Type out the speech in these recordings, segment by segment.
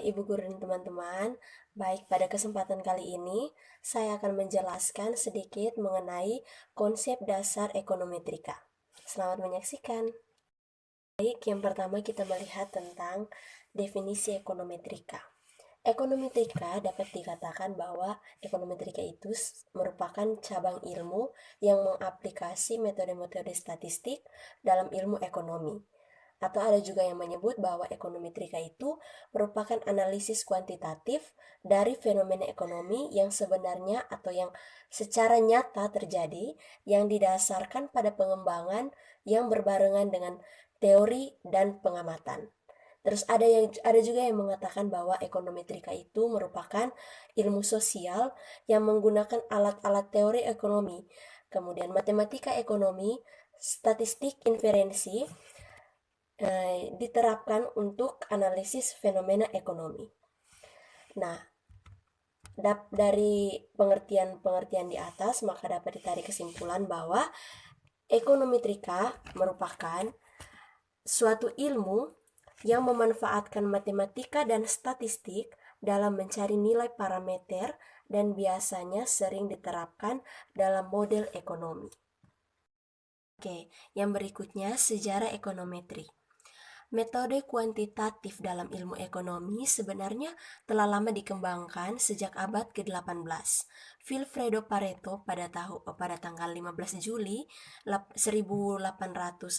Ibu Guru dan teman-teman. Baik, pada kesempatan kali ini saya akan menjelaskan sedikit mengenai konsep dasar ekonometrika. Selamat menyaksikan. Baik, yang pertama kita melihat tentang definisi ekonometrika. Ekonometrika dapat dikatakan bahwa ekonometrika itu merupakan cabang ilmu yang mengaplikasi metode-metode statistik dalam ilmu ekonomi. Atau ada juga yang menyebut bahwa ekonometrika itu merupakan analisis kuantitatif dari fenomena ekonomi yang sebenarnya atau yang secara nyata terjadi yang didasarkan pada pengembangan yang berbarengan dengan teori dan pengamatan. Terus ada juga yang mengatakan bahwa ekonometrika itu merupakan ilmu sosial yang menggunakan alat-alat teori ekonomi, kemudian matematika ekonomi, statistik inferensi diterapkan untuk analisis fenomena ekonomi. Nah, dari pengertian-pengertian di atas maka dapat ditarik kesimpulan bahwa ekonometrika merupakan suatu ilmu yang memanfaatkan matematika dan statistik dalam mencari nilai parameter dan biasanya sering diterapkan dalam model ekonomi. Oke, yang berikutnya sejarah ekonometri. Metode kuantitatif dalam ilmu ekonomi sebenarnya telah lama dikembangkan sejak abad ke-18. Vilfredo Pareto pada tanggal 15 Juli 1848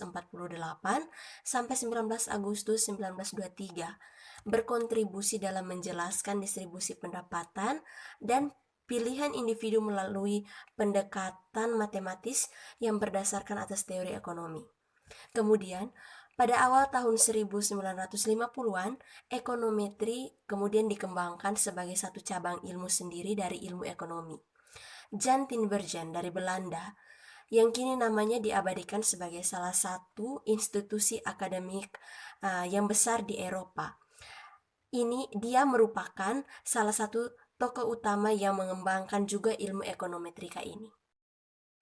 sampai 19 Agustus 1923 berkontribusi dalam menjelaskan distribusi pendapatan dan pilihan individu melalui pendekatan matematis yang berdasarkan atas teori ekonomi. Kemudian, pada awal tahun 1950-an, ekonometri kemudian dikembangkan sebagai satu cabang ilmu sendiri dari ilmu ekonomi. Jan Tinbergen dari Belanda, yang kini namanya diabadikan sebagai salah satu institusi akademik yang besar di Eropa. Dia merupakan salah satu tokoh utama yang mengembangkan juga ilmu ekonometrika ini.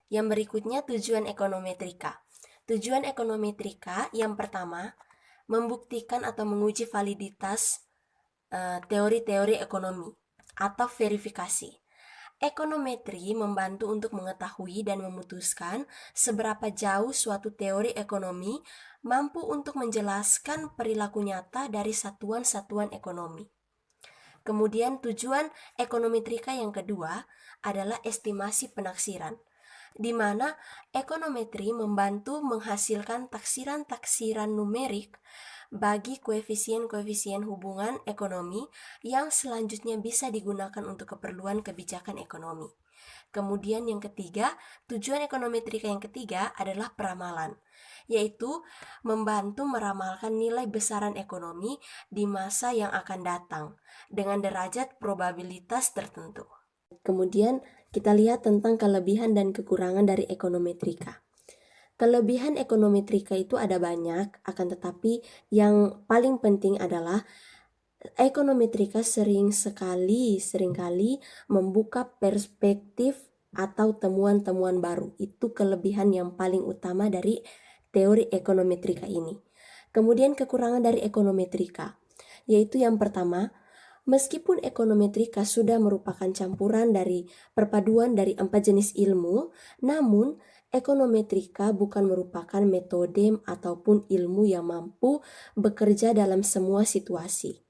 Yang berikutnya tujuan ekonometrika. Tujuan ekonometrika yang pertama, membuktikan atau menguji validitas teori-teori ekonomi atau verifikasi. Ekonometri membantu untuk mengetahui dan memutuskan seberapa jauh suatu teori ekonomi mampu untuk menjelaskan perilaku nyata dari satuan-satuan ekonomi. Kemudian tujuan ekonometrika yang kedua adalah estimasi penaksiran, di mana ekonometri membantu menghasilkan taksiran-taksiran numerik bagi koefisien-koefisien hubungan ekonomi yang selanjutnya bisa digunakan untuk keperluan kebijakan ekonomi. Kemudian yang ketiga, tujuan ekonometrika yang ketiga adalah peramalan, yaitu membantu meramalkan nilai besaran ekonomi di masa yang akan datang dengan derajat probabilitas tertentu. Kemudian kita lihat tentang kelebihan dan kekurangan dari ekonometrika. Kelebihan ekonometrika itu ada banyak, akan tetapi yang paling penting adalah ekonometrika seringkali membuka perspektif atau temuan-temuan baru. Itu kelebihan yang paling utama dari teori ekonometrika ini. Kemudian kekurangan dari ekonometrika, yaitu yang pertama, meskipun ekonometrika sudah merupakan campuran dari perpaduan dari 4 jenis ilmu, namun ekonometrika bukan merupakan metode ataupun ilmu yang mampu bekerja dalam semua situasi.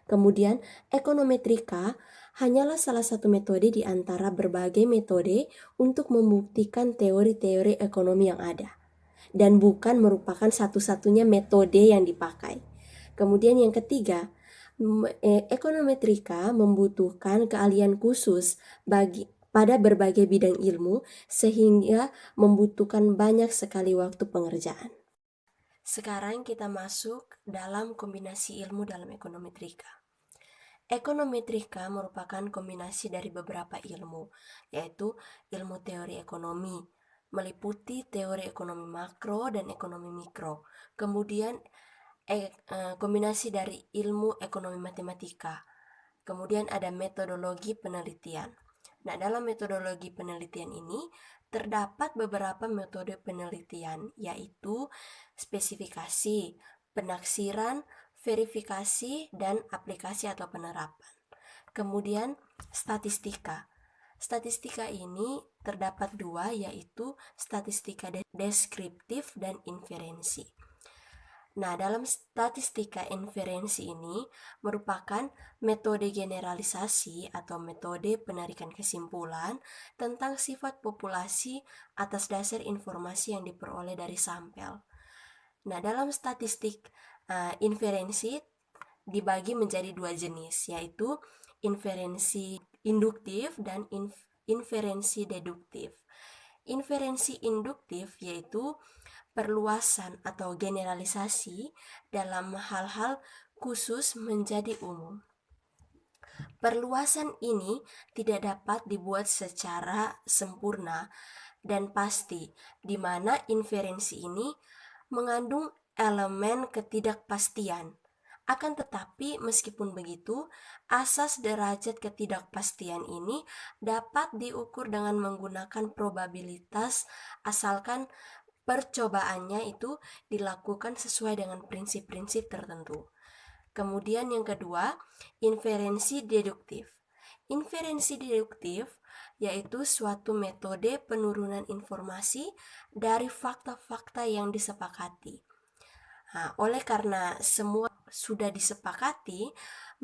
Kemudian, ekonometrika hanyalah salah satu metode di antara berbagai metode untuk membuktikan teori-teori ekonomi yang ada, dan bukan merupakan satu-satunya metode yang dipakai. Kemudian yang ketiga, ekonometrika membutuhkan keahlian khusus pada berbagai bidang ilmu sehingga membutuhkan banyak sekali waktu pengerjaan. Sekarang kita masuk dalam kombinasi ilmu dalam ekonometrika. Ekonometrika merupakan kombinasi dari beberapa ilmu, yaitu ilmu teori ekonomi, meliputi teori ekonomi makro dan ekonomi mikro. Kemudian kombinasi dari ilmu ekonomi matematika. Kemudian ada metodologi penelitian. Nah, dalam metodologi penelitian ini terdapat beberapa metode penelitian, yaitu spesifikasi, penaksiran, verifikasi, dan aplikasi atau penerapan. Kemudian statistika. Statistika ini terdapat dua, yaitu statistika deskriptif dan inferensi. Nah, dalam statistika inferensi ini merupakan metode generalisasi atau metode penarikan kesimpulan tentang sifat populasi atas dasar informasi yang diperoleh dari sampel. Nah, dalam statistik inferensi dibagi menjadi dua jenis, yaitu inferensi induktif dan inferensi deduktif. Inferensi induktif yaitu perluasan atau generalisasi dalam hal-hal khusus menjadi umum. Perluasan ini tidak dapat dibuat secara sempurna dan pasti, di mana inferensi ini mengandung elemen ketidakpastian. Akan tetapi, meskipun begitu, asas derajat ketidakpastian ini dapat diukur dengan menggunakan probabilitas asalkan percobaannya itu dilakukan sesuai dengan prinsip-prinsip tertentu. Kemudian yang kedua, inferensi deduktif. Inferensi deduktif yaitu suatu metode penurunan informasi dari fakta-fakta yang disepakati. Nah, oleh karena semua sudah disepakati,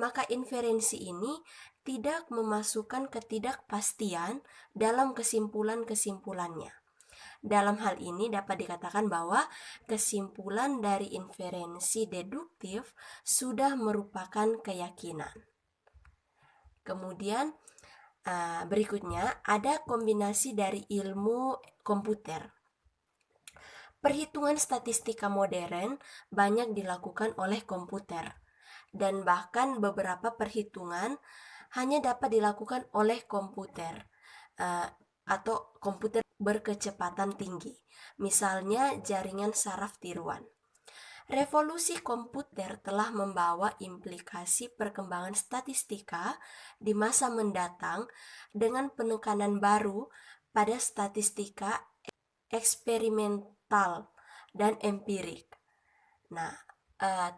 maka inferensi ini tidak memasukkan ketidakpastian dalam kesimpulan-kesimpulannya. Dalam hal ini dapat dikatakan bahwa kesimpulan dari inferensi deduktif sudah merupakan keyakinan. Kemudian berikutnya ada kombinasi dari ilmu komputer. Perhitungan statistika modern banyak dilakukan oleh komputer, dan bahkan beberapa perhitungan hanya dapat dilakukan oleh komputer atau komputer berkecepatan tinggi, misalnya jaringan saraf tiruan. Revolusi komputer telah membawa implikasi perkembangan statistika di masa mendatang dengan penekanan baru pada statistika eksperimental dan empirik. Nah,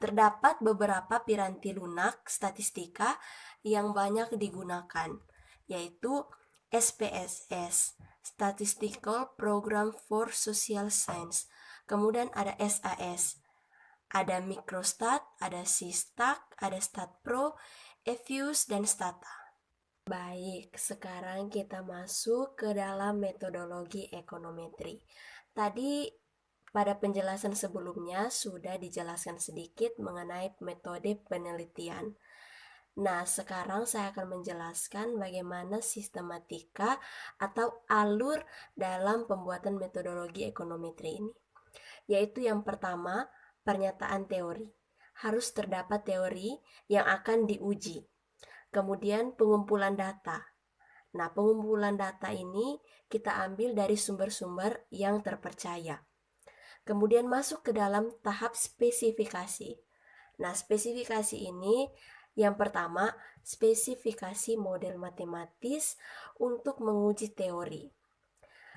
terdapat beberapa piranti lunak statistika yang banyak digunakan, yaitu SPSS, Statistical Program for Social Science. Kemudian ada SAS, ada Microstat, ada Systac, ada StatPro, Evius, dan Stata. Baik, sekarang kita masuk ke dalam metodologi ekonometri. Tadi pada penjelasan sebelumnya sudah dijelaskan sedikit mengenai metode penelitian. Nah, sekarang saya akan menjelaskan bagaimana sistematika atau alur dalam pembuatan metodologi ekonometri ini. Yaitu yang pertama, pernyataan teori. Harus terdapat teori yang akan diuji. Kemudian pengumpulan data. Nah, pengumpulan data ini kita ambil dari sumber-sumber yang terpercaya. Kemudian masuk ke dalam tahap spesifikasi. Nah, spesifikasi ini yang pertama, spesifikasi model matematis untuk menguji teori.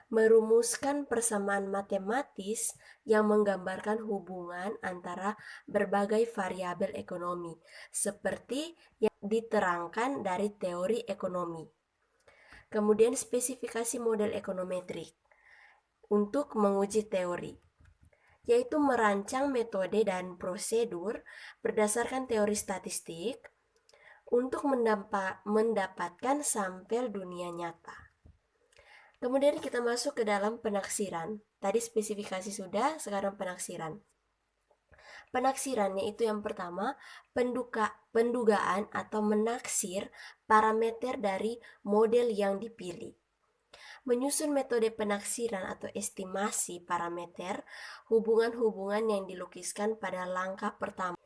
Merumuskan persamaan matematis yang menggambarkan hubungan antara berbagai variabel ekonomi, seperti yang diterangkan dari teori ekonomi. Kemudian spesifikasi model ekonometrik untuk menguji teori, yaitu merancang metode dan prosedur berdasarkan teori statistik untuk mendapatkan sampel dunia nyata. Kemudian kita masuk ke dalam penaksiran. Tadi spesifikasi sudah, sekarang penaksiran. Penaksirannya itu yang pertama, pendugaan atau menaksir parameter dari model yang dipilih. Menyusun metode penaksiran atau estimasi parameter hubungan-hubungan yang dilukiskan pada langkah pertama.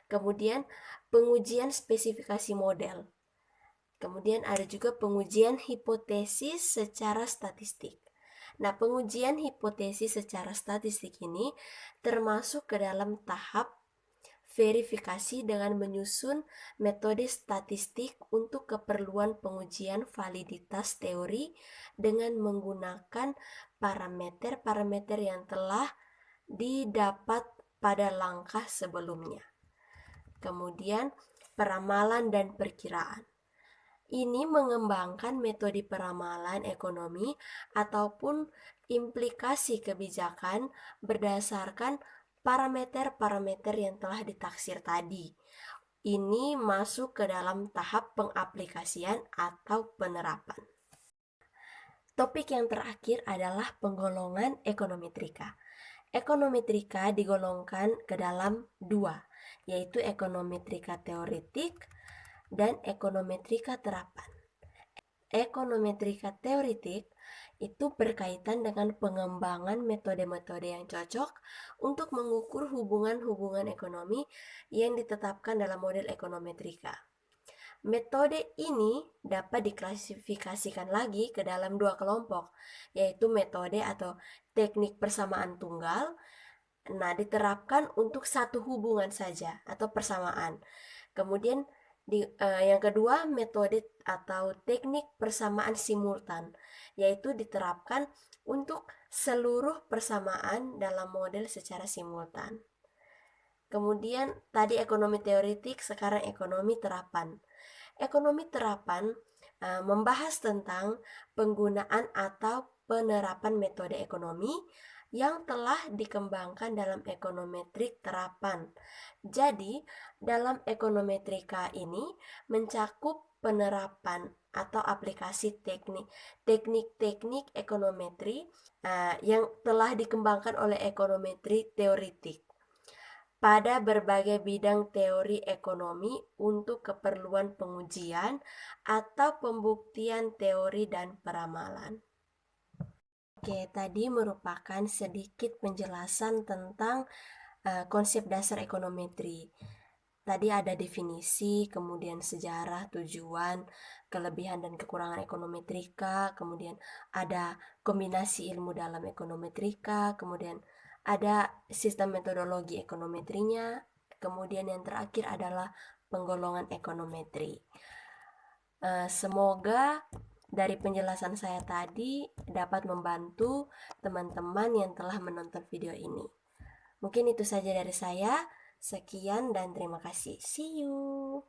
Kemudian pengujian spesifikasi model. Kemudian ada juga pengujian hipotesis secara statistik. Nah, pengujian hipotesis secara statistik ini termasuk ke dalam tahap verifikasi dengan menyusun metode statistik untuk keperluan pengujian validitas teori dengan menggunakan parameter-parameter yang telah didapat pada langkah sebelumnya. kemudian peramalan dan perkiraan. Ini mengembangkan metode peramalan ekonomi ataupun implikasi kebijakan berdasarkan parameter-parameter yang telah ditaksir tadi. Ini masuk ke dalam tahap pengaplikasian atau penerapan. Topik yang terakhir adalah penggolongan ekonometrika. Ekonometrika digolongkan ke dalam dua, yaitu ekonometrika teoretik dan ekonometrika terapan. Ekonometrika teoretik itu berkaitan dengan pengembangan metode-metode yang cocok untuk mengukur hubungan-hubungan ekonomi yang ditetapkan dalam model ekonometrika. Metode ini dapat diklasifikasikan lagi ke dalam dua kelompok, yaitu metode atau teknik persamaan tunggal. Nah, diterapkan untuk satu hubungan saja atau persamaan. Kemudian yang kedua, metode atau teknik persamaan simultan, yaitu diterapkan untuk seluruh persamaan dalam model secara simultan. Kemudian tadi ekonomi teoretik, sekarang ekonomi terapan. Ekonomi terapan membahas tentang penggunaan atau penerapan metode ekonomi yang telah dikembangkan dalam ekonometrik terapan. Jadi, dalam ekonometrika ini mencakup penerapan atau aplikasi teknik-teknik ekonometri yang telah dikembangkan oleh ekonometri teoretik pada berbagai bidang teori ekonomi untuk keperluan pengujian atau pembuktian teori dan peramalan. Oke, tadi merupakan sedikit penjelasan tentang konsep dasar ekonometri. Tadi ada definisi, kemudian sejarah, tujuan, kelebihan dan kekurangan ekonometrika, kemudian ada kombinasi ilmu dalam ekonometrika, kemudian ada sistem metodologi ekonometrinya, kemudian yang terakhir adalah penggolongan ekonometri. Semoga dari penjelasan saya tadi dapat membantu teman-teman yang telah menonton video ini. Mungkin itu saja dari saya. Sekian dan terima kasih. See you.